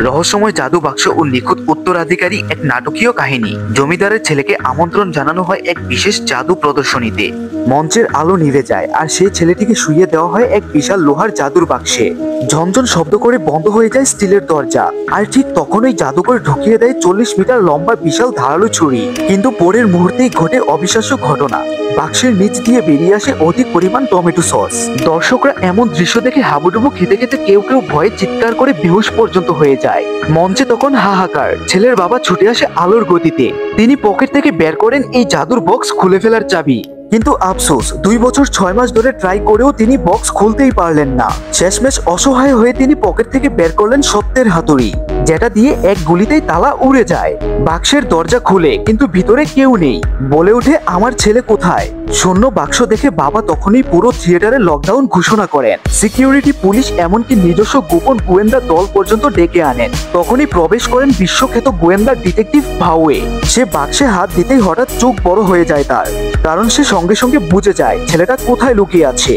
রহস্যময় জাদু বাক্স ও নিখুঁত উত্তরাধিকারী এক নাটকীয় কাহিনী। জমিদারের ছেলেকে আমন্ত্রণ জানানো হয় এক বিশেষ জাদু প্রদর্শনীতে। মঞ্চের আলো নিভে যায় আর সেই ছেলেটিকে শুইয়ে দেওয়া হয় এক বিশাল লোহার জাদুর বাক্সে। ঝনঝন শব্দ করে বন্ধ হয়ে যায় স্টিলের দরজা, আর ঠিক তখনই জাদুকর ঢুকিয়ে দেয় 40 মিটার লম্বা বিশাল ধারালো ছুরি। কিন্তু পরের মুহূর্তেই ঘটে অবিশ্বাস্য ঘটনা। বাক্সের নিচ দিয়ে বেরিয়ে আসে অধিক পরিমাণ টমেটো সস। দর্শকরা এমন দৃশ্য দেখে হাবুডুবু খেতে খেতে কেউ কেউ ভয়ে চিৎকার করে বেহুশ পর্যন্ত হয়ে যায়। মঞ্চে তখন হাহাকার। ছেলের বাবা ছুটে আসে আলোর গতিতে। তিনি পকেট থেকে বের করেন এই জাদুর বক্স খুলে ফেলার চাবি। কিন্তু আফসোস, 2 বছর 6 মাস ধরে ট্রাই করেও তিনি বক্স খুলতেই পারলেন না। শেষমেশ অসহায় হয়ে তিনি পকেট থেকে বের করলেন সত্যের হাতুড়ি, যেটা দিয়ে এক গুলিতেই তালা উড়ে যায়। বাক্সের দরজা খুলে, কিন্তু ভিতরে কেউ নেই। বলে ওঠে, আমার ছেলে কোথায়? শূন্য বাক্স দেখে বাবা তখনই পুরো থিয়েটারে লকডাউন ঘোষণা করেন। সিকিউরিটি, পুলিশ, এমনকি নিজস্ব গোপন গোয়েন্দা দল পর্যন্ত ডেকে আনেন। তখনই প্রবেশ করেন বিশ্বখ্যাত গোয়েন্দা ডিটেকটিভ ভাউয়ে। সে বাক্সে হাত দিতেই হঠাৎ চোখ বড় হয়ে যায় তার, কারণ সে সঙ্গে সঙ্গে বুঝে যায় ছেলেটা কোথায় লুকিয়ে আছে।